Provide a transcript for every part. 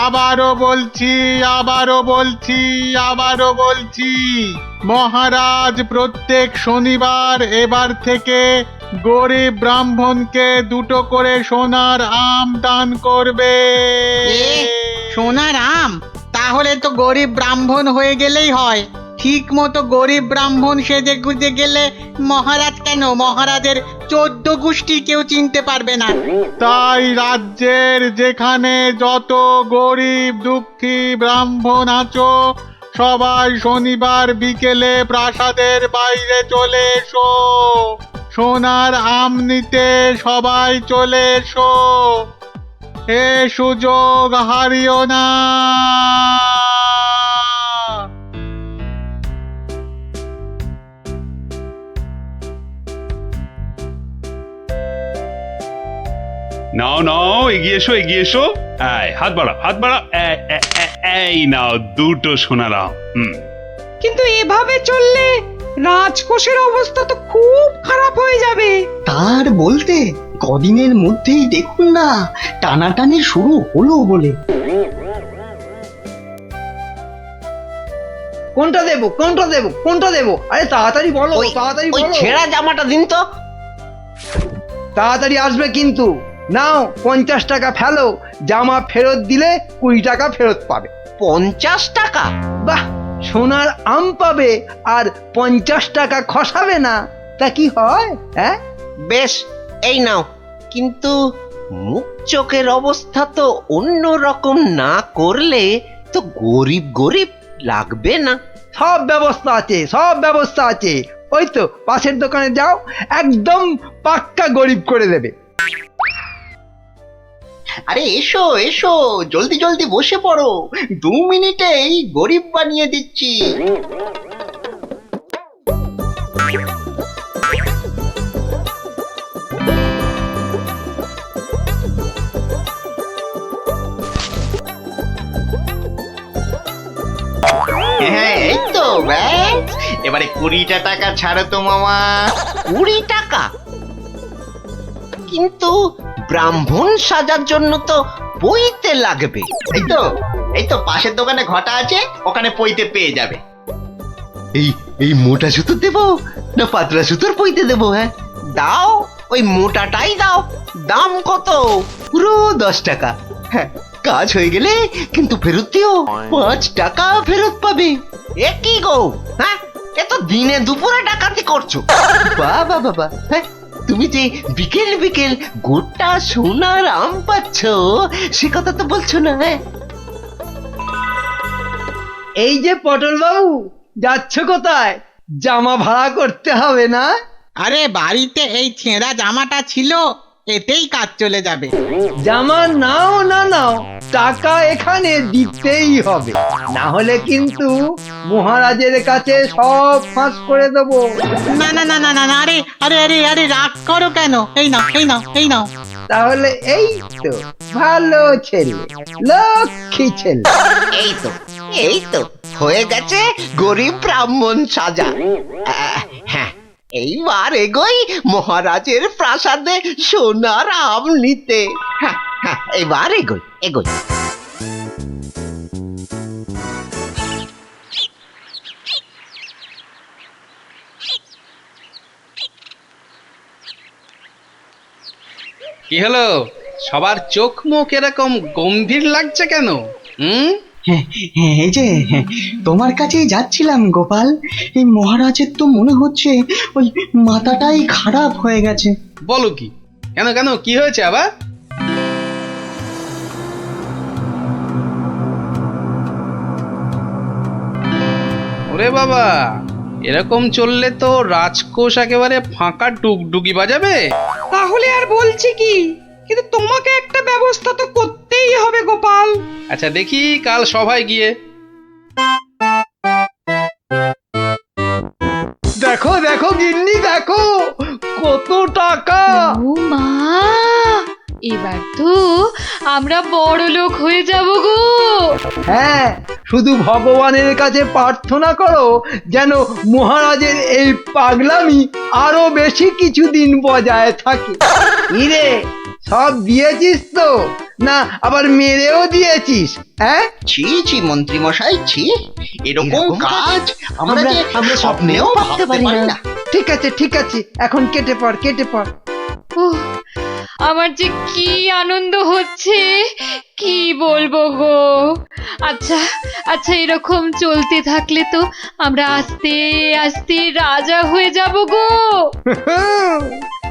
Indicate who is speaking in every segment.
Speaker 1: আবারও বলছি মহারাজ প্রত্যেক শনিবার এবার থেকে গরিব ব্রাহ্মণকে 2টো করে সোনার আম দান করবে।
Speaker 2: সোনার আম? তাহলে তো গরিব ব্রাহ্মণ হয়ে গেলেই হয়। ঠিক মতো গরিব ব্রাহ্মণ সেজে গুজে গেলে মহারাজ কেন, মহারাজের 14 গোষ্ঠী কেউ চিনতে পারবে না।
Speaker 1: তাই রাজ্যের যেখানে যত গরিব দুঃখী ব্রাহ্মণ আছো সবাই শনিবার বিকেলে প্রাসাদের বাইরে চলে এসো। সোনার আম নিতে সবাই চলে এসো, এ সুযোগ হারিও না।
Speaker 3: নাও নাও, এগিয়ে এসো। হাত বাড়াও। এই নাও 2টো সোনার আম।
Speaker 4: কিন্তু এভাবে চললে রাজকোষের অবস্থা তো খুব খারাপ হয়ে যাবে।
Speaker 5: তার বলতে কদিনের মধ্যেই দেখুন না টানাটানি শুরু হলো বলে।
Speaker 6: কোনটা দেবো? আরে তাড়াতাড়ি বলো, তাড়াতাড়ি বলো।
Speaker 2: ছেঁড়া জামাটা দিন তো।
Speaker 6: তাড়াতাড়ি আসবে কিন্তু। নাও 50 টাকা ফেলো, জামা ফেরত দিলে 20 টাকা ফেরত পাবে।
Speaker 2: 50 টাকা?
Speaker 6: বাহ, সোনার আম পাবে আর 50 টাকা খসাবে না, তা কি হয়? হ্যাঁ,
Speaker 2: বেশ, এই নাও। কিন্তু মুখ চোখের অবস্থা তো অন্য রকম না করলে তো গরিব লাগবে না।
Speaker 6: সব ব্যবস্থা আছে। ওই তো পাশের দোকানে যাও, একদম পাক্কা গরিব করে দেবে।
Speaker 5: আরে এসো জলদি বসে পড়ো, 2 মিনিটেই গরিব বানিয়ে দিচ্ছি। হ্যাঁ, এই তো ব্যাস। এবারে 20টা টাকা ছাড়ো তো মামা।
Speaker 2: 20 টাকা? কিন্তু ব্রাহ্মণ সাজার জন্য তো পইতে লাগবে।
Speaker 5: এই তো পাশের দোকানে ঘটা আছে, ওখানে পইতে পেয়ে যাবে।
Speaker 7: এই মোটা সুতো দেবো না পাতলা সুতোর পইতে দেবো? হ্যাঁ,
Speaker 2: দাও, ওই মোটাটাই দাও। দাম কত?
Speaker 7: পুরো 10 টাকা। হ্যাঁ, কাজ হয়ে গেলে কিন্তু ফেরত দিও, 5 টাকা ফেরত পাবে।
Speaker 2: এ কি গো? হ্যাঁ, এ তো দিনে দুপুরে ডাকাতি করছো।
Speaker 7: বাবা, হ্যাঁ, তুমি যে বিকেল গোটা সোনার আম পাচ্ছ সে কথা তো বলছো না? হ্যাঁ,
Speaker 6: এই যে পটল বাবু, যাচ্ছ কোথায়? জামা ভাড়া করতে হবে না?
Speaker 2: আরে বাড়িতে এই ছেঁড়া জামাটা ছিল, এতেই কাজ চলে যাবে।
Speaker 6: জামা নাও না নাও, টাকা এখানে দিতেই হবে, না হলে কিন্তু মহারাজের কাছে সব ফাঁস করে দেবো।
Speaker 2: না, আরে রাগ করো কেন? এই নাও।
Speaker 6: তাহলে এই তো ভালো ছেলে, লক্ষ্মী ছেলে।
Speaker 2: এই তো হয়ে গেছে গরিব ব্রাহ্মণ সাজা। হ্যাঁ, এইবার এগোই মহারাজের প্রাসাদে সোনার আম নিতে। হ্যাঁ, এবার এগোই।
Speaker 8: কি হলো, সবার চোখ মুখ এরকম গম্ভীর লাগছে কেন?
Speaker 5: এই যে তোমার কাছেই যাচ্ছিলাম গোপাল। এই মহারাজের তো মনে হচ্ছে ওই মাথাটাই খারাপ হয়ে গেছে।
Speaker 8: বলো কি? কেন কি হয়েছে আবার? ওরে বাবা, এরকম চললে তো রাজকোষ একেবারে ফাঁকা ডুগডুগি বাজাবে।
Speaker 4: তাহলে আর বলছি কি, কিন্তু তোমাকে একটা ব্যবস্থা তো করতেই হবে গোপাল।
Speaker 8: আচ্ছা দেখি কাল সভায় গিয়ে।
Speaker 6: দেখো গিন্নি, দেখো কত টাকা।
Speaker 9: ও মা, এবার তো আমরা বড় লোক হয়ে যাব গো।
Speaker 6: হ্যাঁ, শুধু ভগবানের কাছে প্রার্থনা করো যেন মহারাজের এই পাগলামি আরো বেশি কিছুদিন বজায় থাকে। ইরে সব দিয়েছিস তো, না আবার মেরেও দিয়েছিস? হ্যাঁ,
Speaker 2: ছি ছি মন্ত্রী মশাই, ছি, এরকম কাজ
Speaker 7: আমরা স্বপ্নেও ভাবতে পারি না।
Speaker 6: ঠিক আছে ঠিক আছে, এখন কেটে পড় কেটে পড়।
Speaker 9: উহ, আমার যে কি আনন্দ হচ্ছে কি বলবো গো। আচ্ছা আচ্ছা, এরকম চলতে থাকলে তো আমরা আস্তে আস্তে রাজা হয়ে যাব গো।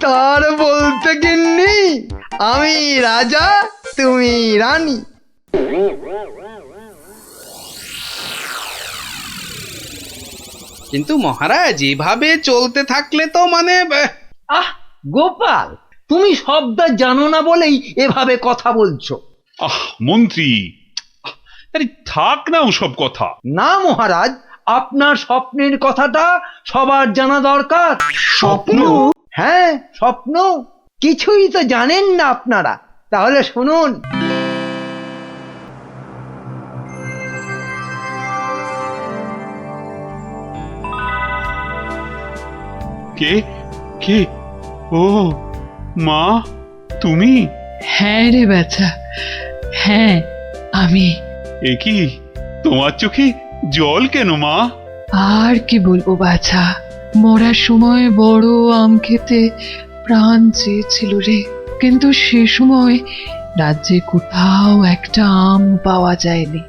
Speaker 6: তার বলতে গিন্নি, আমি রাজা তুমি রানী।
Speaker 8: কিন্তু মহারাজ এভাবে চলতে থাকলে তো মানে
Speaker 6: আহ গোপাল, তুমি শব্দ জানো না বলেই এভাবে কথা বলছো।
Speaker 3: আহ মন্ত্রী, আরে থাক না ওসব কথা।
Speaker 6: না মহারাজ, আপনার স্বপ্নের কথাটা সবার জানা দরকার।
Speaker 7: স্বপ্ন?
Speaker 6: হ্যাঁ স্বপ্ন, কিছুই তো জানেন না আপনারা, তাহলে শুনুন।
Speaker 3: কে কে? ও মা, তুমি?
Speaker 4: হ্যাঁ রে বাছা, হ্যাঁ আমি।
Speaker 3: এ কি, তোমার চোখে জল কেন মা?
Speaker 4: আর কি বলবো বাছা, মরার সময় বড় আম খেতে প্রাণ চেয়েছিল রে, কিন্তু সে সময় রাজ্যে কোথাও একটা আম পাওয়া যায়নি,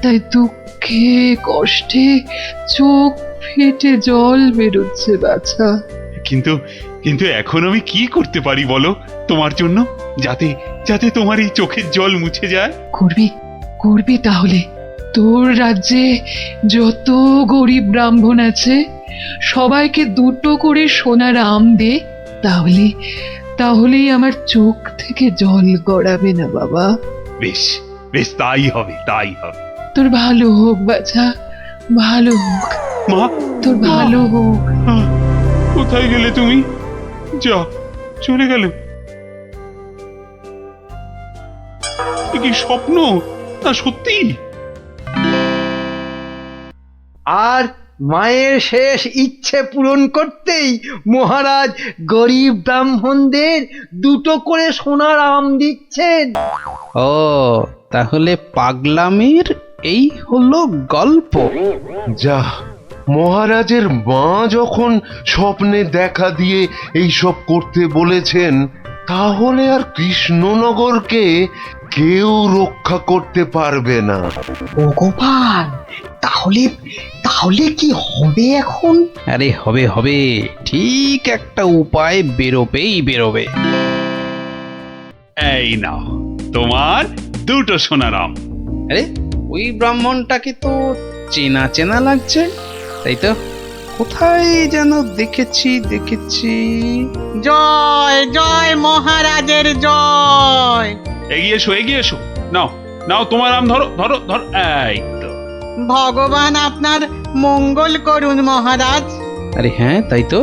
Speaker 4: তাই দুঃখে কষ্টে চোখ ফেটে জল বেরোচ্ছে বাছা।
Speaker 3: কিন্তু কিন্তু এখন আমি কি করতে পারি বলো তোমার জন্য, যাতে যাতে তোমার এই চোখের জল মুছে যায়?
Speaker 4: করবি করবি তাহলে, তোর রাজ্যে যত গরিব ব্রাহ্মণ আছে সবাইকে দুটো করে সোনার আম দে, তাহলে তাহলেই আমার চোখ থেকে জল গড়াবে না বাবা।
Speaker 3: বেশ বেশ, তাই হবে তাই হবে।
Speaker 4: তোর ভালো হোক বাছা, ভালো হোক,
Speaker 3: মা,
Speaker 4: তোর ভালো হোক।
Speaker 3: আহ, কোথায় গেলে তুমি? যা, চলে গেল। এ কি স্বপ্ন না সত্যি?
Speaker 6: আর মায়ের শেষ ইচ্ছে পূরণ করতেই মহারাজ গরিব ব্রাহ্মণদের দুটো করে সোনার আম দিচ্ছেন।
Speaker 8: ও তাহলে পাগলামির এই হলো গল্প।
Speaker 10: যা, মহারাজের মা যখন স্বপ্নে দেখা দিয়ে এইসব করতে বলেছেন, তাহলে আর কৃষ্ণনগরকে কেউ রক্ষা করতে পারবে না।
Speaker 5: ও গোপাল, তাহলে তাহলে কি হবে এখন?
Speaker 8: আরে হবে হবে, ঠিক একটা উপায় বেরোবেই বেরোবে।
Speaker 3: এই নাও তোমার দুটো সোনার আম।
Speaker 8: আরে ওই ব্রাহ্মণটাকে তো চেনা চেনা লাগছে, তাই তো? কোথায় যেন দেখেছি দেখেছি।
Speaker 2: জয় জয় মহারাজের জয়।
Speaker 3: এগিয়ে এসো এগিয়ে এসো, নাও নাও তোমার আম, ধরো ধরো ধরো, এই তো।
Speaker 2: ভগবান আপনার মঙ্গল করুন মহারাজ।
Speaker 8: আরে হ্যাঁ তাই তো,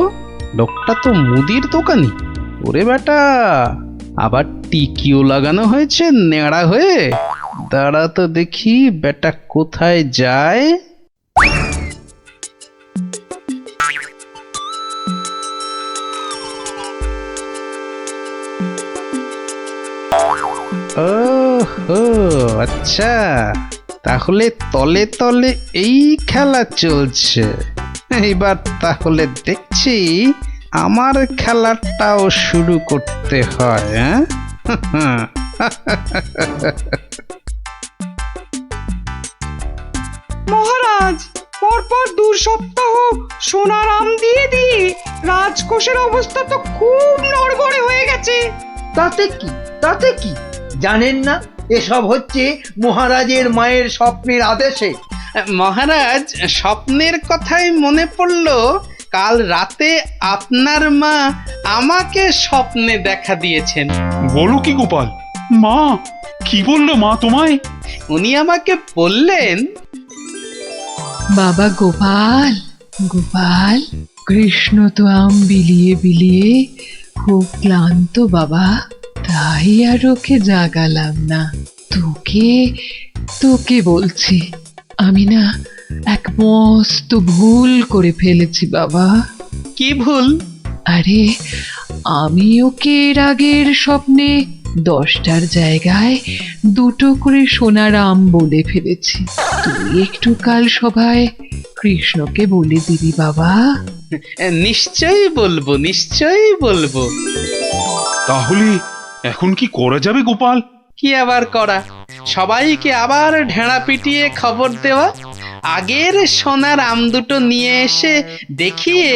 Speaker 8: লোকটা তো মুদির দোকানি। ওরে বেটা, আবার টিকিও লাগানো হয়েছে নেড়া হয়ে। দাঁড়া তো দেখি বেটা কোথায় যায়। ওহো আচ্ছা, তাহলে তলে তলে এই খেলা চলছে। এইবার তাহলে দেখছি আমার খেলাটাও শুরু করতে হয়। হ্যাঁ
Speaker 4: মহারাজ, পরপর 2 সপ্তাহ সোনার আম দিয়ে দিয়ে রাজকোষের অবস্থা তো খুব নড়বড়ে হয়ে গেছে।
Speaker 6: তাতে কি, তাতে কি, জানেন না এসব হচ্ছে মহারাজের মায়ের স্বপ্নের আদেশে।
Speaker 8: মহারাজ, স্বপ্নের কথাই মনে পড়লো, কাল রাতে আপনার মা আমাকে স্বপ্নে দেখা দিয়েছেন।
Speaker 3: বলো কি গোপাল? মা কি বললো মা তোমায়?
Speaker 8: উনি আমাকে বললেন,
Speaker 4: বাবা গোপাল, গোপাল, কৃষ্ণ তো আম বিলিয়ে বিলিয়ে খুব ক্লান্ত বাবা, তাই আর ওকে জাগালাম না। তোকে তোকে বলছি, আমি না এক মস্ত ভুল করে ফেলেছি বাবা।
Speaker 8: কি ভুল?
Speaker 4: আরে আমি ওকে এর আগের স্বপ্নে 10টার জায়গায় 2টো করে সোনার আম বলে ফেলেছি। তুই একটু কাল সভায় কৃষ্ণকে বলে দিবি বাবা।
Speaker 8: নিশ্চয়ই বলবো, নিশ্চয়ই বলবো।
Speaker 3: তাহলে এখন কি করা যাবে গোপাল?
Speaker 8: কি আবার করা, সবাইকে আবার ঢেঁড়া পিটিয়ে খবর দেওয়া, আগের সোনার আম দুটো নিয়ে এসে দেখিয়ে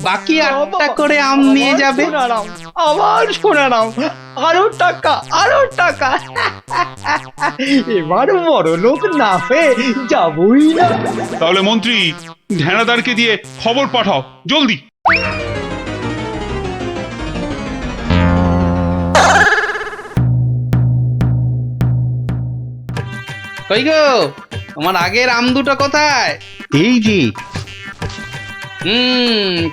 Speaker 8: বাকি 8টা করে আম নিয়ে যাবে।
Speaker 6: আবার শোনারাম, আরো টাকা, আরো টাকা। এবার বড় লোক না হয়ে যাবই না।
Speaker 3: তাহলে মন্ত্রী ঢেঁড়াদারকে দিয়ে খবর পাঠাও জলদি।
Speaker 8: কই গো, তোমার আগের আম দুটো কোথায়?
Speaker 1: এই যে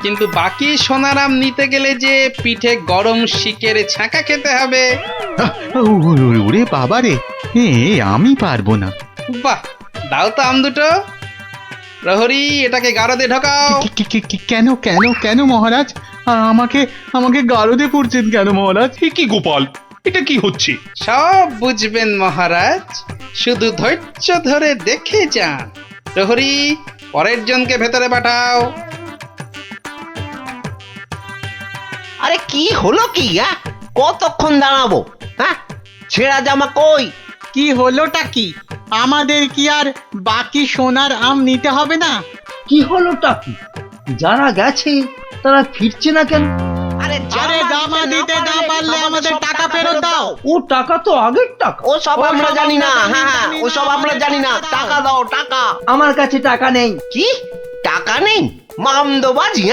Speaker 8: কিন্তু বাকি সোনার আম নিতে গেলে যে পিঠে গরম শিকের ছাঁকা খেতে হবে।
Speaker 1: ওরে বাবা রে, আমি পারবো না।
Speaker 8: বাহ, দাও তো আম দুটো। প্রহরী, এটাকে গারদে ঢোকাও।
Speaker 1: কেন কেন কেন মহারাজ? আমাকে আমাকে গারদে পড়ছেন কেন মহারাজ?
Speaker 3: এ কি গোপাল, এটা কি হচ্ছে?
Speaker 8: সব বুঝবেন মহারাজ, শুধু ধৈর্য ধরে দেখে যান। প্রহরী, পরের জনকে ভেতরে পাঠাও।
Speaker 7: আরে কি হলো কি? কতক্ষণ দাঁড়াবো? হ্যাঁ, ছেঁড়া জামা কই?
Speaker 2: কি হলোটা কি? আমাদের কি আর বাকি সোনার আম নিতে হবে না?
Speaker 6: কি হলোটা কি? যারা গেছে তারা ফিরছে না কেন?
Speaker 7: আরে
Speaker 2: আরে জামা দিতে না পারলে আমাদের টাকা ফেরত দাও।
Speaker 6: ও টাকা তো আগের টাকা।
Speaker 7: ও সব আমরা জানি না। হ্যাঁ, ও সব আমরা জানি না। টাকা দাও, টাকা।
Speaker 6: আমার কাছে টাকা নেই।
Speaker 7: কি টাকা নেই? মামদোবাজি?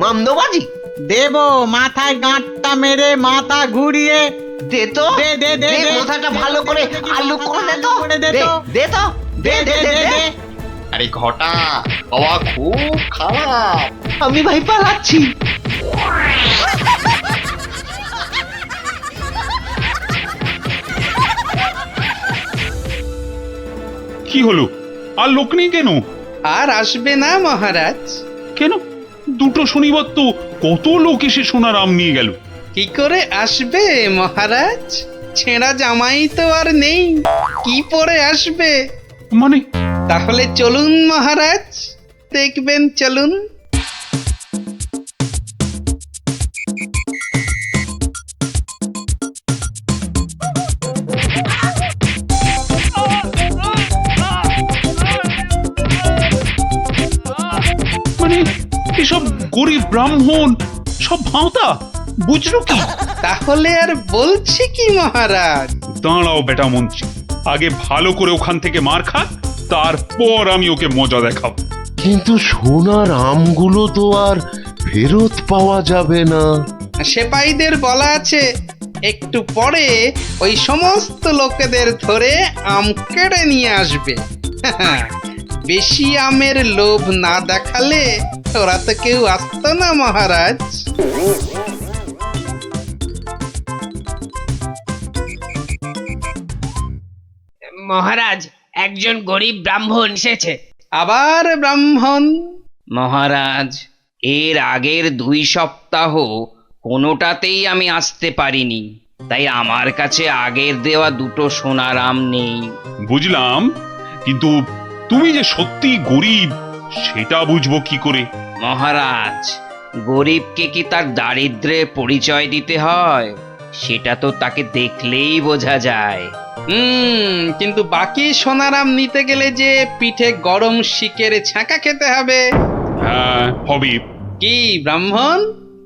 Speaker 7: মামদোবাজি?
Speaker 2: দেবো, মাথায় গাঁটটা মেরে মাথা ঘুরিয়ে
Speaker 7: দে তো,
Speaker 2: দে, দে, দে,
Speaker 7: দে,
Speaker 2: দে।
Speaker 7: মাথাটা ভালো করে আলু করে দে তো।
Speaker 2: করে দে
Speaker 7: দে,
Speaker 2: তো।
Speaker 7: দে তো, দে দে দে দে।
Speaker 11: আরে ঘটা, বাবা খুব খারাপ।
Speaker 7: আমি ভাই পালাচ্ছি।
Speaker 3: কি হলো? আর লোক নেই কেন?
Speaker 8: আর আসবে না মহারাজ।
Speaker 3: কেন? 2টো শনিবার তো কত লোক এসে সোনার আম নিয়ে গেল।
Speaker 8: কি করে আসবে মহারাজ? ছেঁড়া জামাই তো আর নেই, কি পরে আসবে?
Speaker 3: মানে
Speaker 8: তাহলে চলুন মহারাজ, দেখবেন, চলুন।
Speaker 3: মানে এসব গরিব ব্রাহ্মণ সব ভাঁওতা, বুঝলো কি?
Speaker 8: তাহলে আর বলছি কি মহারাজ?
Speaker 3: দাঁড়াও বেটা মন্ত্রী, আগে ভালো করে ওখান থেকে মার খা, তারপর আমি ওকে মজা দেখাবো।
Speaker 10: কিন্তু সোনার আমগুলো তো আর ফেরত পাওয়া যাবে না।
Speaker 8: সেপাইদের বলা আছে একটু পরে ওই সমস্ত লোকেদের ধরে আম কেড়ে নিয়ে আসবে। বেশি আমের লোভ না দেখালে ওরা তো কেউ আসতো না মহারাজ।
Speaker 12: মহারাজ, একজন গরিব ব্রাহ্মণ এসেছে।
Speaker 8: আবার ব্রাহ্মণ?
Speaker 12: মহারাজ, এর আগের 2 সপ্তাহ কোনোটাতেই আমি আসতে পারিনি, তাই আমার কাছে আগের দেওয়া 2টো সোনার আম নেই।
Speaker 3: বুঝলাম, কিন্তু তুমি যে সত্যি গরিব সেটা বুঝবো কি করে?
Speaker 12: মহারাজ, গরিবকে কি তার দারিদ্র্যের পরিচয় দিতে হয়? সেটা তো তাকে দেখলেই বোঝা যায়।
Speaker 8: কিন্তু বাকি সোনার আম নিতে গেলে যে পিঠে গরম শিকের ছাঁকা খেতে হবে।
Speaker 3: হ্যাঁ, হবে।
Speaker 8: কি ব্রাহ্মণ,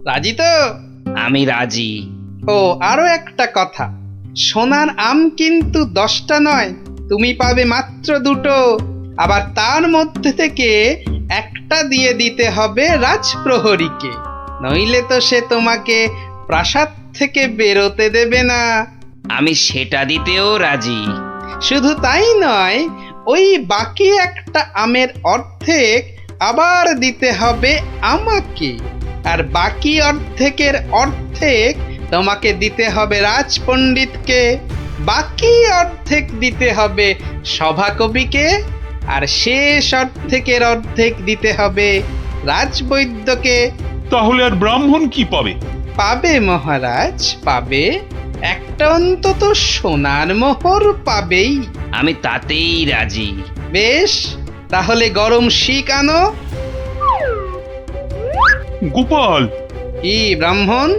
Speaker 8: রাজি তো?
Speaker 12: আমি রাজি।
Speaker 8: ও, আরো একটা কথা, সোনার আম কিন্তু 10টা নয়, তুমি পাবে মাত্র 2টো। আবার তার মধ্যে থেকে একটা দিয়ে দিতে হবে রাজপ্রহরীকে, নইলে তো সে তোমাকে প্রাসাদ থেকে বেরোতে দেবে না।
Speaker 12: আমি সেটা দিতেও রাজি।
Speaker 8: শুধু তাই নয়, ওই বাকি একটা আমের অর্ধেক আবার দিতে হবে আমাকে, আর বাকি অর্ধেকের অর্ধেক তোমাকে দিতে হবে রাজপণ্ডিতকে, বাকি অর্ধেক দিতে হবে সভাকবিকে, আর শেষ অর্ধেকের অর্ধেক দিতে হবে রাজবৈদ্যকে।
Speaker 3: তাহলে আর ব্রাহ্মণ কি পাবে?
Speaker 8: পাবে মহারাজ, পাবে। একটা অন্তত সোনার মোহর পাবেই।
Speaker 12: আমি তাতেই রাজি।
Speaker 8: বেশ, তাহলে গরম শিক আনো।
Speaker 3: গোপাল,
Speaker 8: কি ব্রাহ্মণ,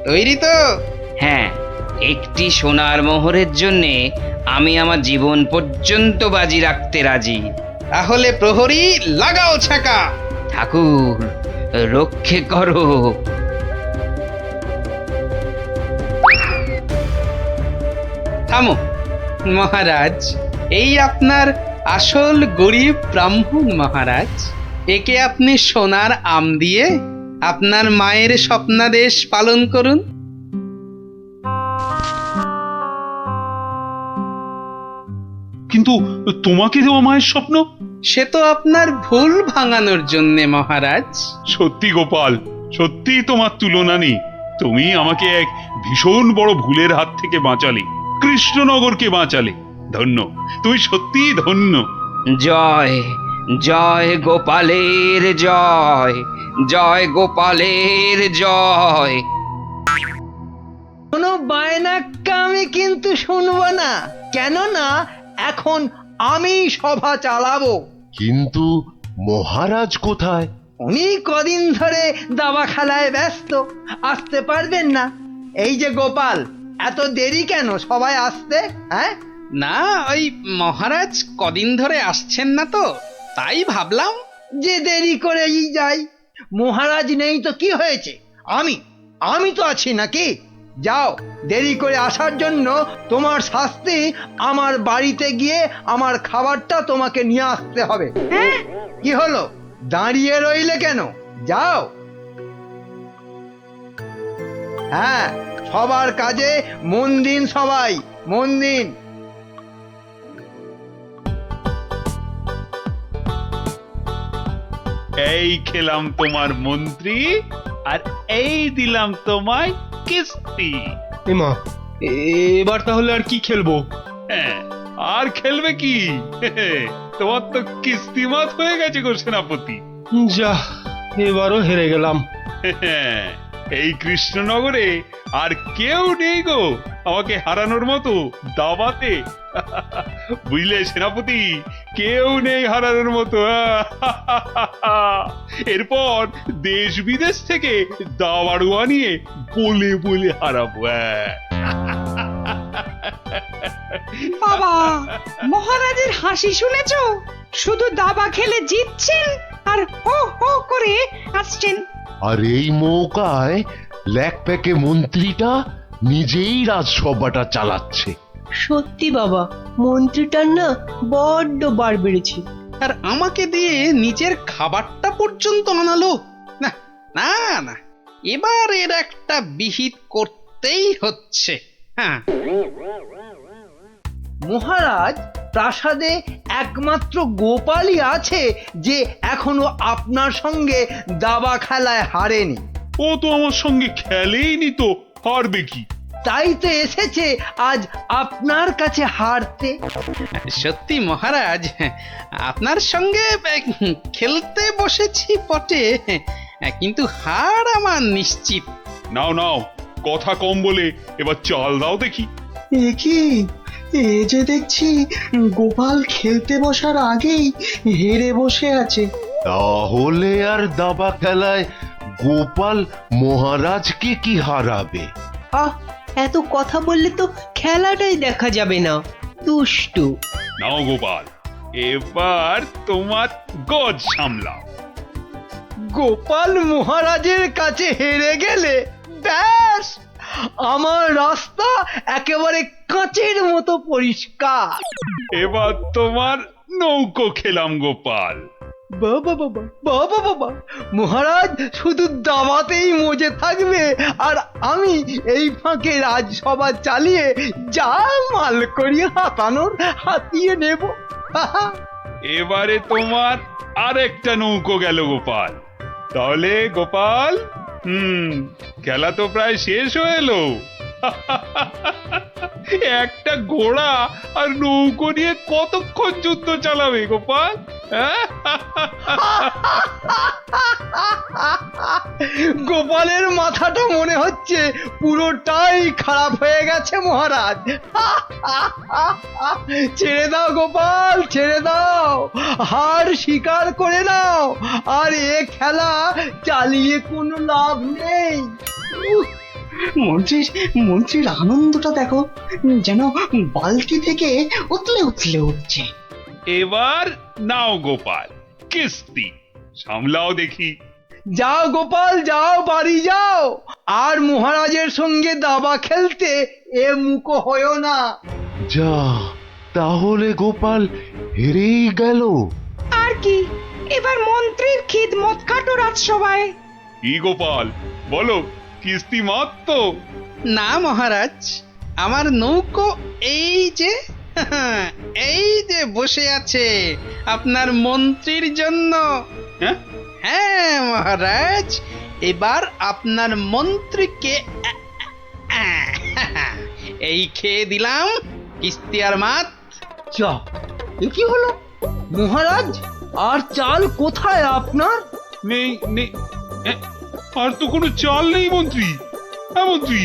Speaker 8: তৈরি তো?
Speaker 12: হ্যাঁ, একটি সোনার মোহরের জন্যে আমি আমার জীবন পর্যন্ত বাজি রাখতে রাজি।
Speaker 8: তাহলে প্রহরী লাগাও ছাকা।
Speaker 12: ঠাকুর, রক্ষে করো।
Speaker 8: থামো মহারাজ, এই আপনার আসল গরিব ব্রাহ্মণ মহারাজ। একে আপনি সোনার আম দিয়ে আপনার মায়ের স্বপ্নাদেশ পালন করুন।
Speaker 3: কিন্তু তোমাকে দেওয়া মায়ের স্বপ্ন?
Speaker 8: সে তো আপনার ভুল ভাঙানোর জন্যে মহারাজ।
Speaker 3: সত্যি গোপাল, সত্যি তোমার তুলনা নেই। তুমি আমাকে এক ভীষণ বড় ভুলের হাত থেকে বাঁচালে, কৃষ্ণনগরকে বাঁচালে। ধন্য, তুমি সত্যিই ধন্য।
Speaker 12: জয় জয় গোপালের জয়, জয় গোপালের জয়।
Speaker 6: কোনো বায়নাক্কা আমি কিন্তু শুনবো না, কেননা এখন আমি সভা চালাবো।
Speaker 10: কিন্তু মহারাজ কোথায়?
Speaker 6: উনি কদিন ধরে দাবা খেলায় ব্যস্ত, আসতে পারবেন না। এই যে গোপাল, এত দেরি কেন সবাই আসতে? হ্যাঁ,
Speaker 8: না, ওই মহারাজ কদিন ধরে আসছেন না তো, তাই ভাবলাম।
Speaker 6: যে দেরি করেই যাই। মহারাজ নেই তো কি হয়েছে, আমি তো আছি নাকি? যাও, দেরি করে আসার জন্য তোমার শাস্তি আমার বাড়িতে গিয়ে আমার খাবারটা তোমাকে নিয়ে আসতে হবে। কি হলো, দাঁড়িয়ে রইলে কেন? যাও। হ্যাঁ, সবার কাজে মন দিন, সবাই মন দিন।
Speaker 3: এই খেলাম তোমার মন্ত্রী, আর এই দিলাম তোমায় কিস্তি।
Speaker 1: এমা, এবার তাহলে আর কি খেলবো?
Speaker 3: হ্যাঁ, আর খেলবে কি? তোমার তো কিস্তিমাত হয়ে গেছে গো সেনাপতি।
Speaker 1: যা, এবারও হেরে গেলাম।
Speaker 3: এই কৃষ্ণনগরে আর কেউ নেই গো আমাকে হারানোর মতো দাবাতে। বুঝলে সেনাপতি, কেউ নেই হারানোর মতো। এরপর দেশ বিদেশ থেকে দাবাড়ুয়া নিয়ে বলে বলে হারাবো।
Speaker 13: বাবা, মহারাজের হাসি শুনেছো? শুধু দাবা খেলে জিতছেন আর হো হো করে আসছেন।
Speaker 10: আর এই মৌকায় ল্যাকপ্যাকে মন্ত্রীটা নিজেই রাজসভাটা চালাচ্ছে।
Speaker 13: সত্যি বাবা, মন্ত্রীটার না বড্ড বার বেড়েছে।
Speaker 8: আর আমাকে দিয়ে নিজের খাবারটা পর্যন্ত আনালো। না না না, এবার এর একটা বিহিত করতেই হচ্ছে। হ্যাঁ,
Speaker 6: মহারাজ, প্রাসাদে একমাত্র গোপালই আছে যে এখনো আপনার সঙ্গে দাবা খেলায় হারেনি।
Speaker 3: ও তো আমার সঙ্গে খেলেইনি, তো হারবে কি?
Speaker 6: তাই তো এসেছে আজ আপনার কাছে হারতে।
Speaker 8: সত্যি মহারাজ, আপনার সঙ্গে খেলতে বসেছি বটে, কিন্তু হার আমার নিশ্চিত।
Speaker 3: নাও নাও, কথা কম বলে এবার চাল দাও দেখি।
Speaker 5: এ কি, এ যে দেখছি গোপাল খেলতে বসার আগেই হেরে বসে আছে।
Speaker 10: তাহলে আর দাবা খেলায় গোপাল মহারাজকে কি হারাবে?
Speaker 13: আহ, এত কথা বললে তো খেলাটাই দেখা যাবে না। দুষ্টু।
Speaker 3: নাও গোপাল, এবার তোমার গজ সামলাও।
Speaker 6: গোপাল মহারাজের কাছে হেরে গেলে ব্যাস, আমার রাস্তা একেবারে কাঁচের মতো পরিষ্কার।
Speaker 3: এবার তোমার নৌকো খেলাম গোপাল।
Speaker 6: বাবা বাবা, বাবা বাবা, মহারাজ শুধু দাবাতেই মজে থাকবে আর আমি এই ফাঁকে রাজসভা চালিয়ে যা মাল করি হাতানোর হাতিয়ে নেব।
Speaker 3: এবারে তোমার আরেকটা নৌকো গেল গোপাল। তাহলে গোপাল, খেলা তো প্রায় শেষ হয়ে এলো। একটা ঘোড়া আর নৌকো নিয়ে কতক্ষণ যুদ্ধ চালাবে গোপাল?
Speaker 6: গোপালের মাথাটা মনে হচ্ছে পুরোটাই খারাপ হয়ে গেছে মহারাজ। ছেড়ে দাও গোপাল, ছেড়ে দাও, হার স্বীকার করে নাও, আর এ খেলা চালিয়ে কোনো লাভ নেই।
Speaker 5: মন্ত্রীর আনন্দটা দেখো, যেন বালতি থেকে উতলে উতলে উঠছে।
Speaker 3: এবার নাও গোপাল, কিস্তি সামলাও দেখি।
Speaker 6: যাও গোপাল যাও, বাড়ি যাও, আর মহারাজের সঙ্গে দাবা খেলতে এ মুখো হয়েও না।
Speaker 10: যা, তাহলে গোপাল হেরেই গেল।
Speaker 13: আর কি, এবার মন্ত্রীর খিদমত কাটো রাজসভায়।
Speaker 3: কি গোপাল বলো, কিস্তি মাত তো?
Speaker 8: না মহারাজ, আমার নৌকো এই যে এই যে বসে আছে আপনার মন্ত্রীর জন্য।
Speaker 3: হ্যাঁ
Speaker 8: হ্যাঁ মহারাজ, এবার আপনার মন্ত্রীকে এই খেয়ে দিলাম কিস্তি আর মাত।
Speaker 6: যা, এ কি হলো মহারাজ? আর চাল কোথায় আপনার?
Speaker 3: নেই নেই, আর তো কোনো চাল নেই মন্ত্রী। হ্যাঁ মন্ত্রী,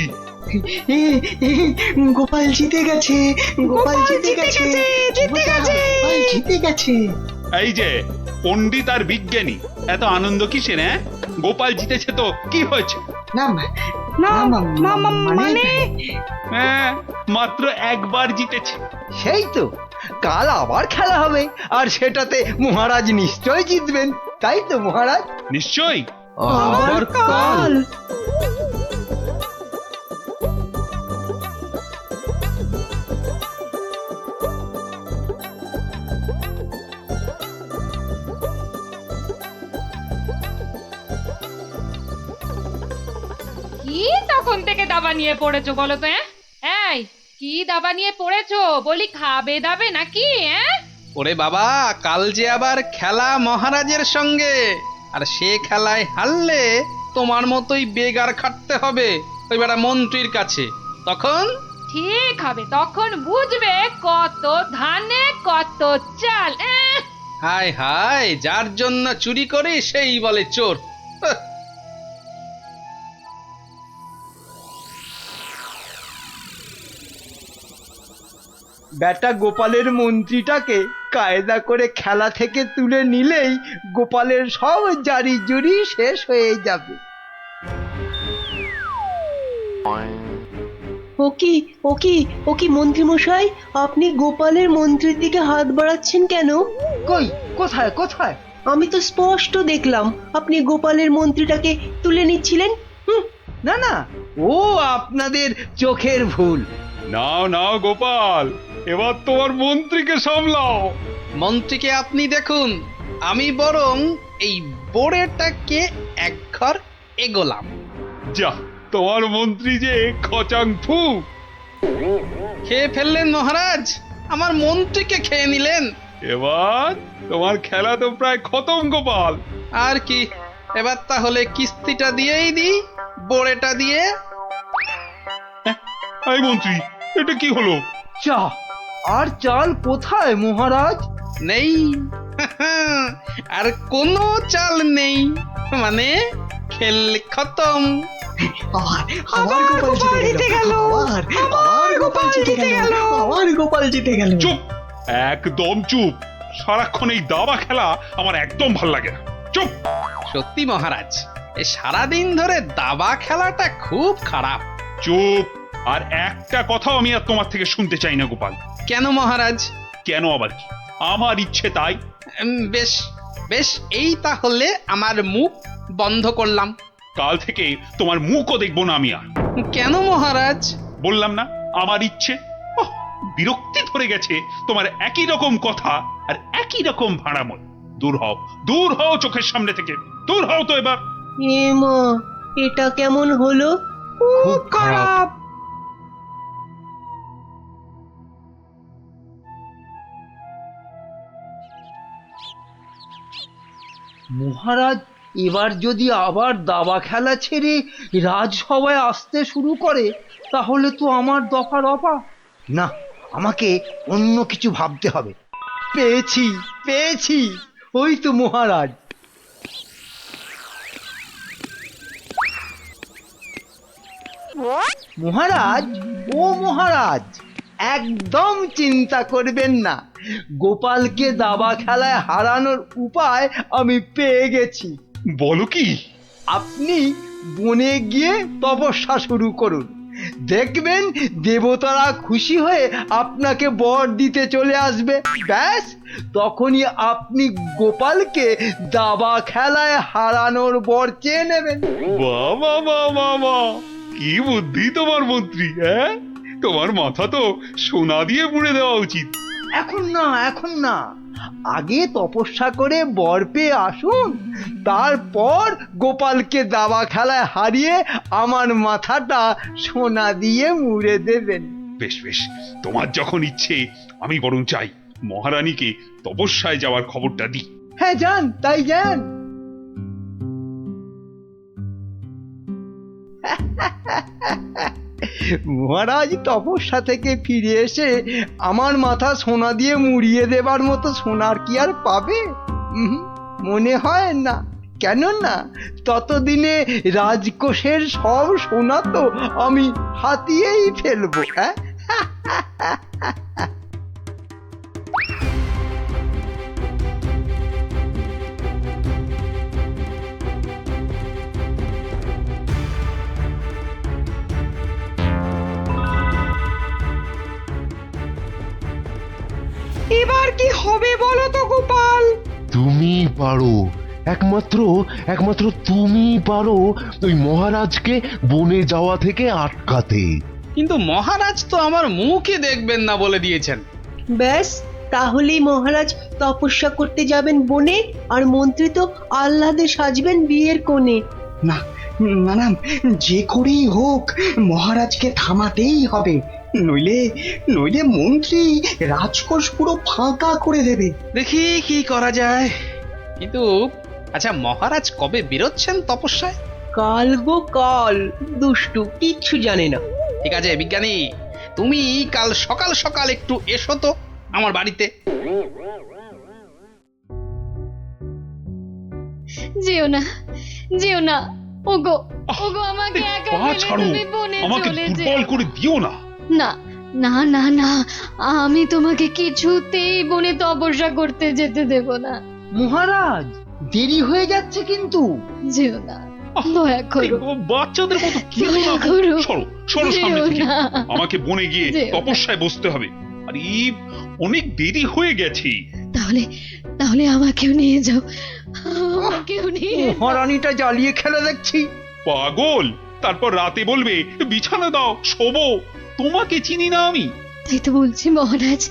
Speaker 5: গোপাল জিতে গেছে, গোপাল জিতে গেছে, গোপাল জিতে গেছে।
Speaker 3: এই যে পণ্ডিত আর বিজ্ঞানী, এত আনন্দ কিসের? হ্যাঁ, গোপাল জিতেছে তো কি হয়েছে?
Speaker 5: না মানে
Speaker 3: হ্যাঁ, মাত্র একবার জিতেছে।
Speaker 6: সেই তো, কাল আবার খেলা হবে, আর সেটাতে মহারাজ নিশ্চয় জিতবেন, তাই তো মহারাজ?
Speaker 3: নিশ্চয়ই।
Speaker 8: আবার কাল?
Speaker 9: কি তখন থেকে দাবা নিয়ে পড়েছো বলো তো? এই কি দাবা নিয়ে পড়েছো? বলি খাবে দাবে নাকি?
Speaker 8: ওরে বাবা, কাল যে আবার খেলা মহারাজের সঙ্গে, আর সে খেলায় হারলে তোমার মতোই বেগার খাটতে হবে ওই বেটা মন্ত্রীর কাছে। তখন
Speaker 9: ঠিক হবে, তখন বুঝবে কত ধানে কত চাল।
Speaker 8: হায় হায়, যার জন্য চুরি করি সেই বলে চোর।
Speaker 6: বেটা গোপালের মন্ত্রীটাকে কায়দা করে খেলা থেকে তুলে নিলেই গোপালের সব জারি জুরি শেষ হয়ে যাবে।
Speaker 13: ও কি মন্ত্রী মশাই, আপনি গোপালের মন্ত্রীর দিকে হাত বাড়াচ্ছেন কেন?
Speaker 6: কই, কোথায় কোথায়?
Speaker 13: আমি তো স্পষ্ট দেখলাম আপনি গোপালের মন্ত্রীটাকে তুলে নিচ্ছিলেন।
Speaker 6: না না, ও আপনাদের চোখের ভুল।
Speaker 3: নাও নাও গোপাল, এবার তোমার মন্ত্রীকে সামলাও।
Speaker 8: মন্ত্রীকে আপনি দেখুন, আমি বরং এই বোড়েটাকে এক ঘর এগোলাম।
Speaker 3: যা, তোমার মন্ত্রী যে খচাং ফু।
Speaker 8: খেয়ে ফেললেন মহারাজ, আমার মন্ত্রীকে খেয়ে নিলেন।
Speaker 3: এবার তোমার খেলা তো প্রায় খতম গোপাল।
Speaker 8: আর কি, এবার তাহলে কিস্তিটা দিয়েই দিই, বোড়েটা দিয়ে।
Speaker 3: এই মন্ত্রী, এটা কি হলো?
Speaker 6: চা আর চাল কোথায় মহারাজ?
Speaker 8: নেই, আর কোনো চাল নেই, মানে খেল খতম।
Speaker 5: আবার গোপাল জিতে গেল, আবার গোপাল জিতে গেল, আবার গোপাল জিতে গেল।
Speaker 3: চুপ, একদম চুপ। সারাক্ষণ এই দাবা খেলা আমার একদম ভাল লাগে না। চুপ।
Speaker 8: সত্যি মহারাজ, এই সারাদিন ধরে দাবা খেলাটা খুব খারাপ।
Speaker 3: চুপ, আর একটা কথাও আমি আর তোমার থেকে শুনতে চাই না গোপাল।
Speaker 8: কেন মহারাজ?
Speaker 3: কেন আবার কি? আমার ইচ্ছে তাই।
Speaker 8: বেশ বেশ, এই তাহলে আমার মুখ বন্ধ করলাম।
Speaker 3: কাল থেকে তোমার মুখও দেখবো না আমি আর।
Speaker 8: কেন মহারাজ?
Speaker 3: বললাম না, আমার ইচ্ছে। বিরক্তি ধরে গেছে তোমার একই রকম কথা আর একই রকম ভাড়াময়। দূর হও, দূর হও চোখের সামনে থেকে, দূর হও তো এবার।
Speaker 13: মা, এটা কেমন হলো?
Speaker 6: খুব খারাপ। মহারাজ এবার যদি আবার দাবা খেলা ছেড়ে রাজসভায় আসতে শুরু করে, তাহলে তো আমার দফা রফা। না, আমাকে অন্য কিছু ভাবতে হবে। পেয়েছি পেয়েছি, ওই তো মহারাজ। মহারাজ, ও মহারাজ, একদম চিন্তা করবেন না, গোপালকে দাবা খেলায় হারানোর উপায় আমি পেয়ে গেছি।
Speaker 3: বলো কি?
Speaker 6: আপনি বনে গিয়ে তপস্যা শুরু করুন, দেখবেন দেবতারা খুশি হয়ে আপনাকে বর দিতে চলে আসবে। ব্যাস, তখনই আপনি গোপালকে দাবা খেলায় হারানোর বর চেয়ে নেবেন।
Speaker 3: বাবা বাবা বাবা, কি বুদ্ধি তোমার মন্ত্রী! হ্যাঁ, তোমার মাথা তো সোনা দিয়ে মুড়ে দেওয়া উচিত।
Speaker 6: এখন না, এখন না, আগে তপস্যা করে বর পেয়ে আসুন, তারপর গোপালকে দাবা খেলায় হারিয়ে আমার মাথাটা সোনা দিয়ে মুড়ে দেবেন।
Speaker 3: বেশ বেশ, তোমার যখন ইচ্ছে, আমি বরং চাই মহারানীকে তপস্যায় যাওয়ার খবরটা দিই।
Speaker 6: হ্যাঁ, যান, তাই যান। মহারাজ তপস্যা থেকে ফিরে এসে আমার মাথা সোনা দিয়ে মুড়িয়ে দেবার মতো সোনার কি আর পাবে? মনে হয় না। কেননা ততদিনে রাজকোষের সব সোনা তো আমি হাতিয়েই ফেলবো। হ্যাঁ,
Speaker 13: এবার কি হবে বলো তো গোপাল?
Speaker 10: তুমি পারো, একমাত্র তুমি পারো ওই মহারাজকে বনে যাওয়া থেকে আটকাতে।
Speaker 8: কিন্তু মহারাজ তো আমার মুখই দেখবেন না বলে দিয়েছেন।
Speaker 13: ব্যাস, তাহলেই মহারাজ তপস্যা করতে যাবেন বনে, আর মন্ত্রী তো আহ্লাদে সাজবেন বিয়ের কোণে।
Speaker 5: না না না, যে করেই হোক মহারাজকে থামাতেই হবে, নইলে নইলে মন্ত্রী রাজকোষ পুরো ফাঁকা করে দেবে।
Speaker 8: দেখি কি করা যায়। কিন্তু আচ্ছা, মহারাজ কবে বেরোচ্ছেন তপস্যায়?
Speaker 13: কাল গো কাল, দুষ্টু কিচ্ছু জানে না।
Speaker 8: ঠিক আছে বিজ্ঞানী, তুমি কাল সকাল সকাল একটু এসো তো আমার বাড়িতে।
Speaker 9: যেও না, যেও না, ওগো ওগো, আমাকে একা
Speaker 3: পা
Speaker 9: ফেলে
Speaker 3: ছাড়ো,
Speaker 9: তুমি বনে
Speaker 3: আমাকে
Speaker 9: চলে
Speaker 3: দুর্বল
Speaker 9: যেও
Speaker 3: করে দিও না।
Speaker 9: না না না না, আমি তোমাকে কিছুতেই বনে তপস্যা করতে যেতে দেব না।
Speaker 6: মহারাজ, দেরি হয়ে যাচ্ছে কিন্তু।
Speaker 9: যেও না, দয়া করো,
Speaker 3: বাচ্চাদের মতো কি
Speaker 9: দয়া করো,
Speaker 3: সরো সরো সামনে
Speaker 9: যেও
Speaker 3: থেকে।
Speaker 9: না।
Speaker 3: আমাকে বনে গিয়ে
Speaker 9: যেও না।
Speaker 3: তপস্যায় বসতে হবে। আর অনেক দেরি হয়ে গেছে।
Speaker 9: তাহলে তাহলে আমাকেও নিয়ে যাও, আমাকেও নিয়ে যাও।
Speaker 6: মহারানীটা জ্বালিয়ে খেলে দেখছি।
Speaker 3: পাগল, তারপর রাতে বলবে বিছানা দাও, শোবো। তোমাকে চিনি না আমি।
Speaker 9: তাই তো বলছি মহারাজ,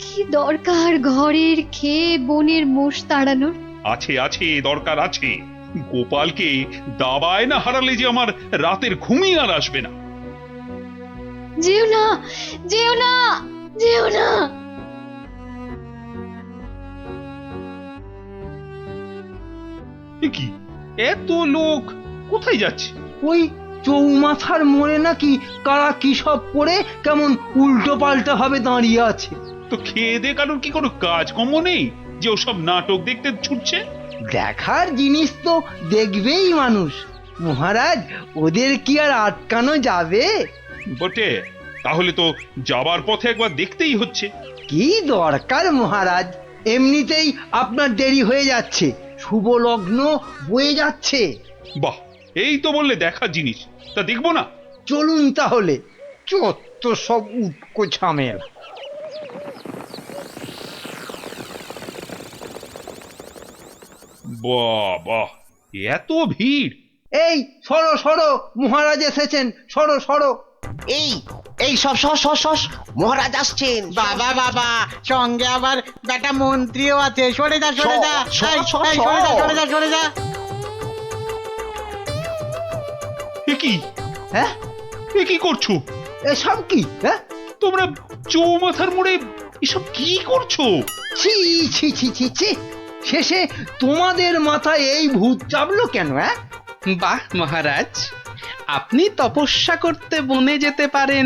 Speaker 9: কি দরকার ঘরের খেয়ে বনের মোষ তাড়ানোর?
Speaker 3: আছে আছে, দরকার আছে। গোপালকে দাবায় না হারালে যে আমার রাতের ঘুমই আর আসবে না।
Speaker 9: যেও না, যেও না, যেও না।
Speaker 3: এ কি, এত লোক কোথায় যাচ্ছে?
Speaker 6: ওই চৌমাথার মোড়ে নাকি কারা কি সব করে কেমন উল্টো পাল্টা ভাবে দাঁড়িয়ে আছে।
Speaker 3: তো খেয়ে দে কারণ কি কোনো কাজ কর্ম নেই যে ওসব নাটক দেখতে ছুটছে?
Speaker 6: দেখার জিনিস তো দেখবেই মানুষ। মহারাজ, ওদের কি আর আটকানো যাবে?
Speaker 3: বটে, তাহলে তো যাবার পথে একবার দেখতেই হচ্ছে।
Speaker 6: কি দরকার মহারাজ, এমনিতেই আপনার দেরি হয়ে যাচ্ছে, শুভ লগ্ন বয়ে যাচ্ছে।
Speaker 3: বাহ, এই তো বললে দেখার জিনিস, তা দেখবো না?
Speaker 6: চলুন তাহলে, চত্ব সব উটকো ঝামেলা।
Speaker 3: বাহ বাহ, এত ভিড়!
Speaker 6: এই সরো সরো, মহারাজ এসেছেন, সরো সরো।
Speaker 7: এই এই সব সস সস সস, মহারাজ আসছেন।
Speaker 2: বাবা বাবা, সঙ্গে আবার বেটা মন্ত্রীও আছে। সরে যা, সরে যা, এই, এই, সরে যা, সরে যা, সরে যা।
Speaker 3: এ কি,
Speaker 6: হ্যাঁ,
Speaker 3: এ কি করছো
Speaker 6: এসব কি? হ্যাঁ,
Speaker 3: তোমরা? চৌমাথার মোড়ে এসব কি করছো?
Speaker 6: ছি ছি ছি ছি ছি, শেষে তোমাদের মাথায় এই ভূত চাপলো কেন? হ্যাঁ,
Speaker 8: বাহ মহারাজ, আপনি তপস্যা করতে বনে যেতে পারেন,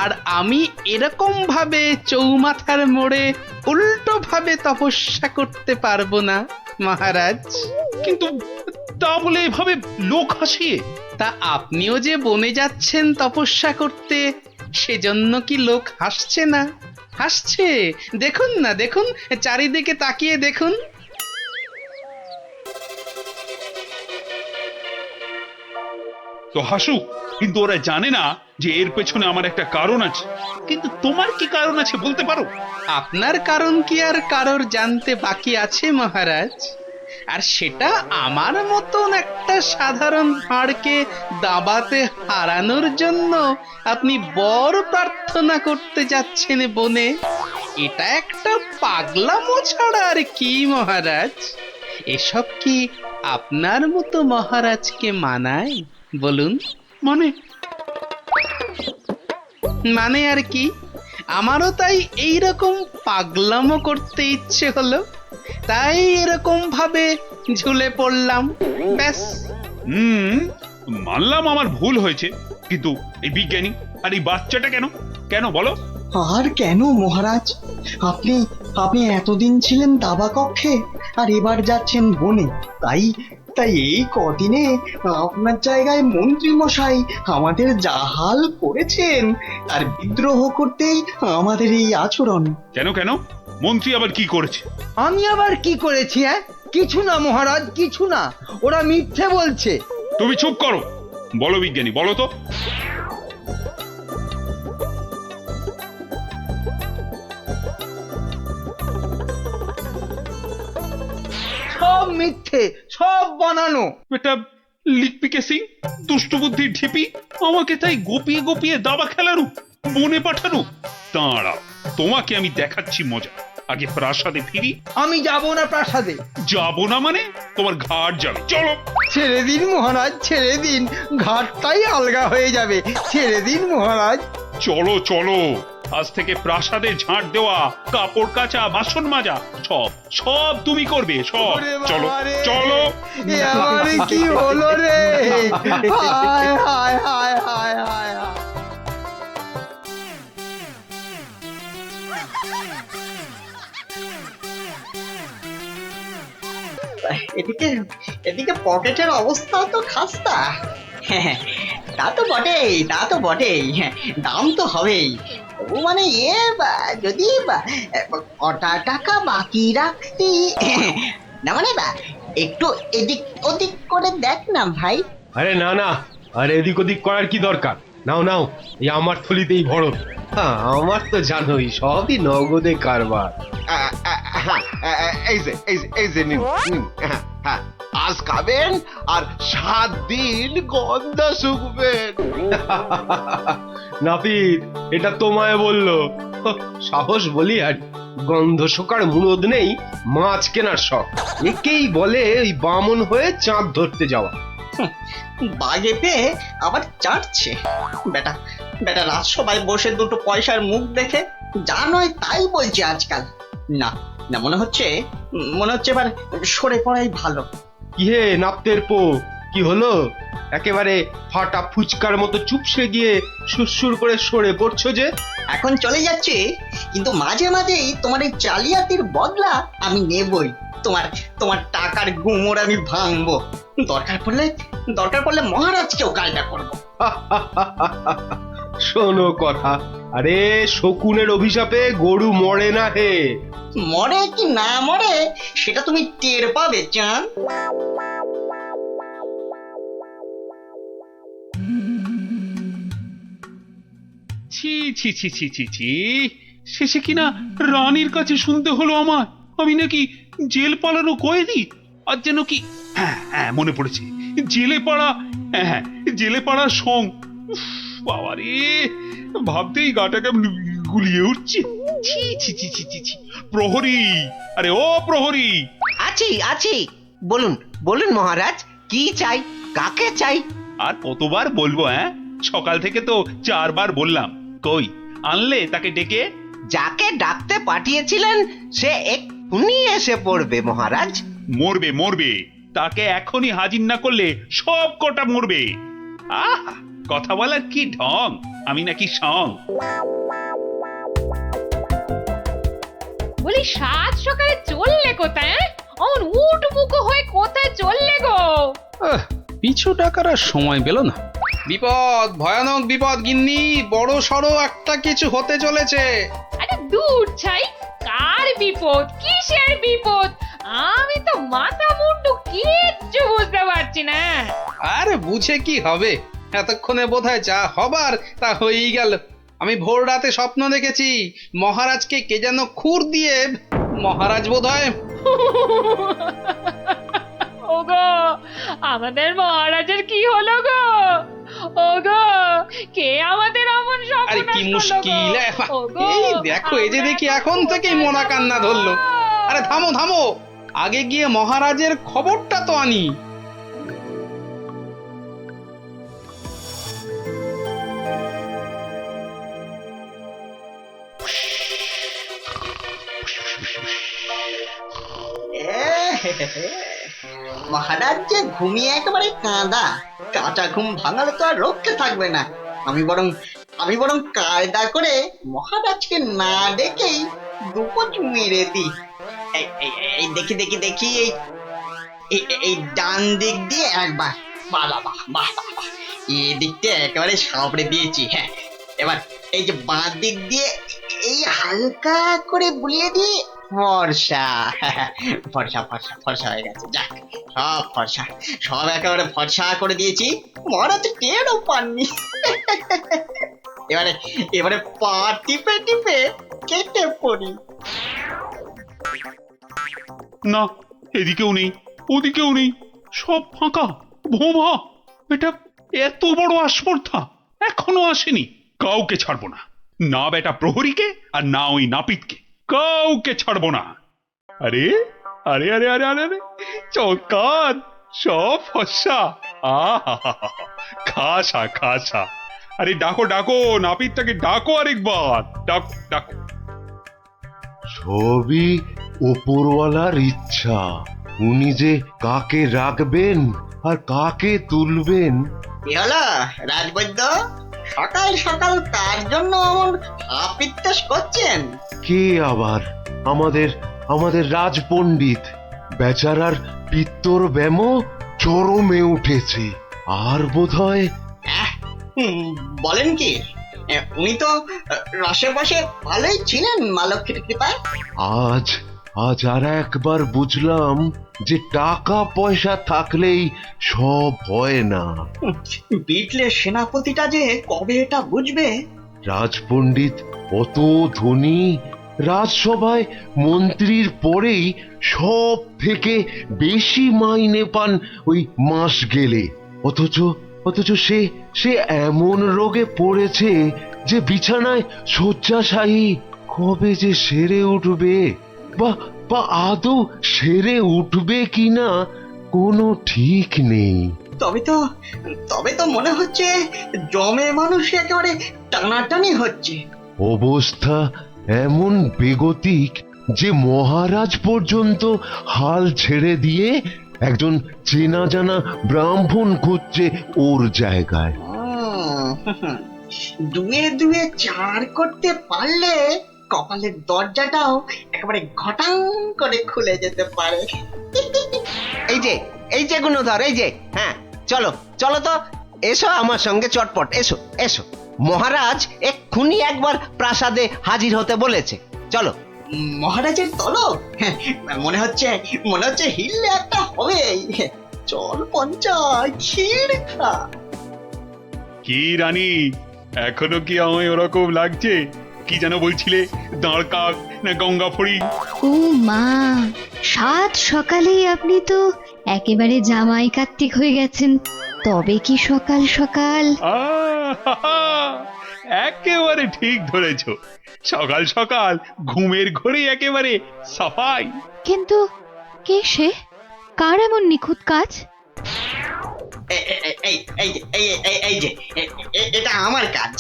Speaker 8: আর আমি এরকম ভাবে চৌমাথার মোড়ে উল্টো ভাবে তপস্যা করতে পারবো না। মহারাজ।
Speaker 3: কিন্তু তা বলে এভাবে লোক হাসিয়ে?
Speaker 8: তা আপনিও যে বনে যাচ্ছেন তপস্যা করতে, সেজন্য কি লোক হাসছে না? হাসছে, দেখুন না, দেখুন, চারিদিকে তাকিয়ে দেখুন।
Speaker 3: তো হাসুক, কিন্তু ওরা জানে না যে এর পেছনে আমার একটা কারণ আছে। কিন্তু তোমার কি কারণ আছে বলতে পারো?
Speaker 8: আপনার কারণ কি আর কারোর জানতে বাকি আছে মহারাজ? আর সেটা আমার মতন একটা সাধারণ হাড়কে দাবাতে হারানোর জন্য আপনি বর প্রার্থনা করতে যাচ্ছেন বনে। এটা একটা পাগলামো ছাড়া আর কি মহারাজ? এসব কি আপনার মতো মহারাজকে মানায় বলুন? মানে আর কি, আমারও তাই এইরকম পাগলামো করতে ইচ্ছে হলো, তাই এরকম ভাবে ঝুলে পড়লাম, ব্যাস।
Speaker 3: মানলাম আমার ভুল হয়েছে, কিন্তু এই বিজ্ঞানী আর এই বাচ্চাটা কেন কেন বলো?
Speaker 5: আর কেন মহারাজ? আপনি আপনি এতদিন ছিলেন দাবা কক্ষে, আর এবার যাচ্ছেন বনে। তাই তাই এই কদিনে আপনার জায়গায় মন্ত্রী মশাই আমাদের জাহাল করেছেন, আর বিদ্রোহ করতেই আমাদের এই আচরণ।
Speaker 3: কেন কেন মন্ত্রী আবার কি করেছে?
Speaker 6: আমি আবার কি করেছি? কিছু না মহারাজ, কিছু না। ওরা মিথ্যে বলছে।
Speaker 3: তুমি চুপ করো। বলো বিজ্ঞানী, বলো তো।
Speaker 6: সব মিথ্যে, সব বানানো।
Speaker 3: বেটা লিকপিকে সিং, দুষ্ট বুদ্ধির ঢিপি, আমাকে তাই গোপিয়ে গোপিয়ে দাবা খেলানো, বনে পাঠানো। দাঁড়াও, তোমাকে আমি দেখাচ্ছি মজা। আগে প্রাসাদে ফিরি।
Speaker 6: আমি যাব না প্রাসাদে।
Speaker 3: যাব না মানে? তোমার ঘাট যাবে, চলো।
Speaker 6: ছেড়ে দিন মহারাজ, ছেড়ে দিন। ঘাটটাই আলগা হয়ে যাবে। ছেড়ে দিন মহারাজ।
Speaker 3: চলো চলো, আজ থেকে প্রাসাদে ঝাঁট দেওয়া, কাপড় কাচা, বাসন মাজা সব সব তুমি করবে, সব। চলো চলো।
Speaker 6: এ আমার কি হলো রে? হায় হায় হায় হায় হায়।
Speaker 5: এদিকে এদিকে পকেটের অবস্থা তো খাস্তা। হ্যাঁ, তা তো বটেই, তা তো বটেই। হ্যাঁ, দাম তো হবেই। ও মানে যদি কটা টাকা বাকি রাখতি, না মানে একটু এদিক ওদিক করে দেখ না ভাই।
Speaker 10: আরে না না, আরে এদিক ওদিক করার কি দরকার? নাও নাও, এই আমার থলিতেই ভরো। হ্যাঁ, আমার তো জানোই সবই নগদে কারবার।
Speaker 7: এই যে নিন নিন। হ্যাঁ, আজ খাবেন আর 7 দিন গন্ধ শুকবেন।
Speaker 10: নাপিত, এটা তোমায় বললো? সাহস বলি আর গন্ধ শোকার মুরদ নেই, মাছ কেনার শখ। একেই বলে ওই বামন হয়ে চাঁদ ধরতে যাওয়া।
Speaker 5: বাগে পেয়ে আবার চাটছে বেটা। বেটা রাজসভায় বসে দুটো পয়সার মুখ দেখে যা নয় তাই বলছে আজকাল। না না, মনে হচ্ছে এবার সরে পড়াই ভালো।
Speaker 10: কি হে নাপতের পো, কি হলো? একেবারে ফাটা ফুচকার মতো চুপসে গিয়ে সুরসুর করে সরে পড়ছো যে?
Speaker 5: এখন চলে যাচ্ছে, কিন্তু মাঝে মাঝেই তোমার এই জালিয়াতির বদলা আমি নেবই। তোমার টাকার গুমর আমি ভাঙবো। দরকার পড়লে মহারাজকেও গালটা করবো।
Speaker 10: শোনো কথা, আরে শকুনের অভিশাপে গরু মরে না হে।
Speaker 5: মরে কি না মরে সেটা তুমি টের পাবে চাঁদ।
Speaker 3: ছি ছি ছি ছি ছি ছি, শেষে কিনা রানীর কাছে শুনতে হলো আমার আমি নাকি জেল পালানো কয়েদি। আর যেন কি, হ্যাঁ হ্যাঁ মনে পড়েছে, জেলে পাড়া। হ্যাঁ, জেলে পাড়ার সং। বাবা রে, ভাবতেই গাটা কেমন গুলিয়ে উঠছে। ছি ছি ছি ছি ছি ছি। প্রহরী, আরে ও প্রহরী।
Speaker 7: আছি। বলুন বলুন মহারাজ, কি চাই, কাকে চাই?
Speaker 3: আর কতবার বলবো? সকাল থেকে তো 4 বার বললাম। কই আনলে তাকে ডেকে?
Speaker 7: যাকে ডাকতে পাঠিয়েছিলেন সে এক্ষুনি এসে পড়বে মহারাজ।
Speaker 3: মরবে, তাকে এখনই হাজির না করলে সব কটা মরবে। আহ, কথা বলার কি ঢং, আমি নাকি সং।
Speaker 9: বলি সাত সকালে চললে কোথায়? অমন উঠবো
Speaker 8: কিছু টাকার আর সময় পেল না। বিপদ, ভয়ানক বিপদ গিন্নি, বড় সড়ো একটা কিছু হতে চলেছে।
Speaker 9: আরে দূর ছাই, কার বিপদ, কিসের বিপদ? আমি তো মাথা মুন্ডু কিচ্ছু বুঝতে পারছি না।
Speaker 8: আরে বুঝে কি হবে, এতক্ষণে বোধহয় যা হবার তা হয়েই গেল। আমি ভোর রাতে স্বপ্ন দেখেছি মহারাজকে কে যেন খুর দিয়ে, মহারাজ বোধহয়
Speaker 9: ওগো, আমাদের মহারাজের কি হলো গো? ওগো, কে আমাদের অমন
Speaker 8: আরে কি মুশকিল! এই দেখো, এই যে দেখি এখন থেকেই মরা কান্না ধরলো। আরে থামো থামো, আগে গিয়ে মহারাজের খবরটা তো আনি।
Speaker 5: মহারাজ যে ঘুমিয়ে একেবারে কাঁদা, কাঁচা ঘুম ভাঙালে তো আর রক্ষে থাকবে না। আমি বরং কায়দা করে মহারাজকে না ডেকেই দুপোচ মেরে দিই। এই দেখি এই ডান দিক দিয়ে একবার, বাহ, এই দিকটা একেবারে সাবড়ে দিয়েছি। হ্যাঁ, এবার এই যে বাঁ দিক দিয়ে এই হালকা করে বুলিয়ে দিয়ে ফর্সা হয়ে গেছে। যাক, সব ফর্সা, সব একেবারে ফর্সা করে দিয়েছি, মহারাজ টেরও পাননি। এবারে পা টিপে কেটে পড়ি।
Speaker 3: না, এদিকেও নেই, ওদিকেও নেই, সব ফাঁকা, ভোমা। এটা এত বড় আস্পর্ধা এখনো আসেনি। কাউকে ছাড়বো না, না বেটা প্রহরীকে আর না ওই নাপিতকে, কাউকে ছাড়বো না। আরে আরে আরে আরে আরে আরে চমৎকার, সব ফর্সা। খাসা। আরে ডাকো নাপিতটাকে, ডাকো আরেকবার, ডাকো।
Speaker 14: সবই ওপরওয়ালার ইচ্ছা। উনি যে কাকে রাখবেন আর কাকে তুলবেন।
Speaker 5: কি হলো রাজবৈদ্য, সকাল সকাল তার জন্য এমন আপিত্তাস করছেন?
Speaker 14: কে আবার? আমাদের রাজপণ্ডিত বেচারার পিত্তর ব্যামো চরমে উঠেছে। আর বোধহয়
Speaker 5: বলেন কি, উনি তো রসে বসে ভালোই ছিলেন মা লক্ষ্মীর কৃপায়।
Speaker 14: আজ আর একবার বুঝলাম যে টাকা পয়সা থাকলেই সব হয় না।
Speaker 5: বিটলের সেনাপতিটা যে কবে এটা বুঝবে।
Speaker 14: রাজপণ্ডিত অত ধনী, রাজসভায় মন্ত্রীর পরেই সব থেকে বেশি মাইনে পান ওই মাস গেলে। অথচ সে এমন রোগে পড়েছে যে বিছানায় শয্যাশায়ী। কবে যে সেরে উঠবে, বা আদৌ সেরে উঠবে কিনা কোনো ঠিক নেই।
Speaker 5: তবে তো মনে হচ্ছে জমে মানুষ একেবারে টানাটানি হচ্ছে।
Speaker 14: অবস্থা এমন বেগতিক যে মহারাজ পর্যন্ত হাল ছেড়ে দিয়ে একজন চেনা জানা ব্রাহ্মণ খুঁজছে ওর জায়গায়।
Speaker 5: দুয়ে চার করতে পারলে কপালের দরজাটাও একেবারে ঘটাং করে খুলে যেতে পারে।
Speaker 7: এই যে গুণধর, এই যে, হ্যাঁ, চলো তো, এসো আমার সঙ্গে চটপট, এসো। মহারাজ এক্ষুনি একবার প্রাসাদে হাজির হতে বলেছে, চলো।
Speaker 5: মহারাজের তলব? মনে হচ্ছে হিললে একটা হবেই। চল পঞ্চায়, ক্ষীর খা।
Speaker 3: কি রানী, এখনো কি আমায় ওরকম লাগছে? কি যেন বলছিলে, দাঁড় কাক না গঙ্গা ফড়ি?
Speaker 15: ও মা, সাত সকালেই আপনি তো একেবারে জামাই কার্তিক হয়ে গেছেন। তবে কি সকাল সকাল?
Speaker 3: একেবারে ঠিক ধরেছ, সকাল সকাল ঘুমের ঘরে একেবারে সাফাই।
Speaker 15: কিন্তু কে সে? কার এমন নিখুঁত কাজ?
Speaker 5: এই যে এটা আমার কাজ।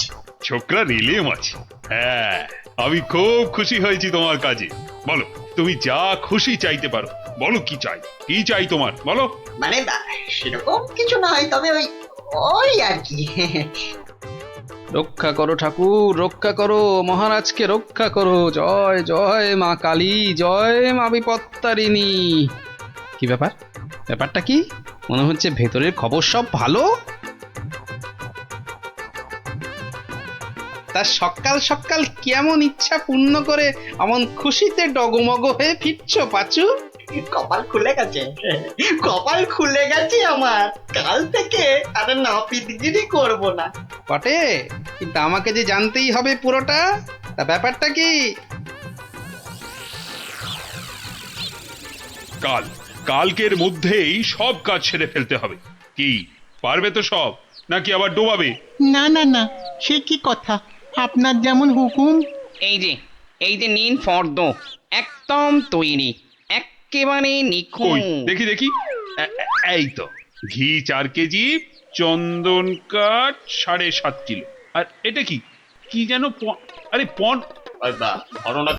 Speaker 3: ছোকরা রেলে মাছি। হ্যাঁ, আমি খুব খুশি হয়েছি তোমার কাজে। বলো, তুমি যা খুশি চাইতে পারো। বলো কি চাই তোমার, বলো।
Speaker 5: মানে সেরকম কিছু নয়, তবে ওই আর কি।
Speaker 8: রক্ষা করো ঠাকুর, রক্ষা করো, মহারাজকে রক্ষা করো। জয় জয় মা কালী, জয় মা বিপত্তারিণী। কি ব্যাপারটা কি? মনে হচ্ছে ভেতরের খবর সব ভালো। তা সকাল সকাল কেমন ইচ্ছা পূর্ণ করে এমন খুশিতে ডগমগ হয়ে ফিরছো পাচু?
Speaker 5: কপাল খুলে গেছে, কপাল খুলে গেছে আমার। কাল থেকে আর নাপিতগিরি করব না।
Speaker 8: বটে, কিন্তু আমাকে যে জানতেই হবে পুরোটা। তা ব্যাপারটা কি?
Speaker 3: কালকের মধ্যেই সব কাজ সেরে ফেলতে হবে। কি পারবে তো সব, নাকি আবার ডোবাবে?
Speaker 2: না না না, সে কি কথা, আপনার যেমন হুকুম।
Speaker 12: এই যে নিন ফর্দ, একদম তৈরি, একেবারে
Speaker 3: কই
Speaker 12: নিখুঁত।
Speaker 3: দেখি দেখি। এই তো, ঘি 4 কেজি, চন্দন কাঠ 7.5 কিলো। আর এটা কি কি যেন আরে
Speaker 11: ঘটনা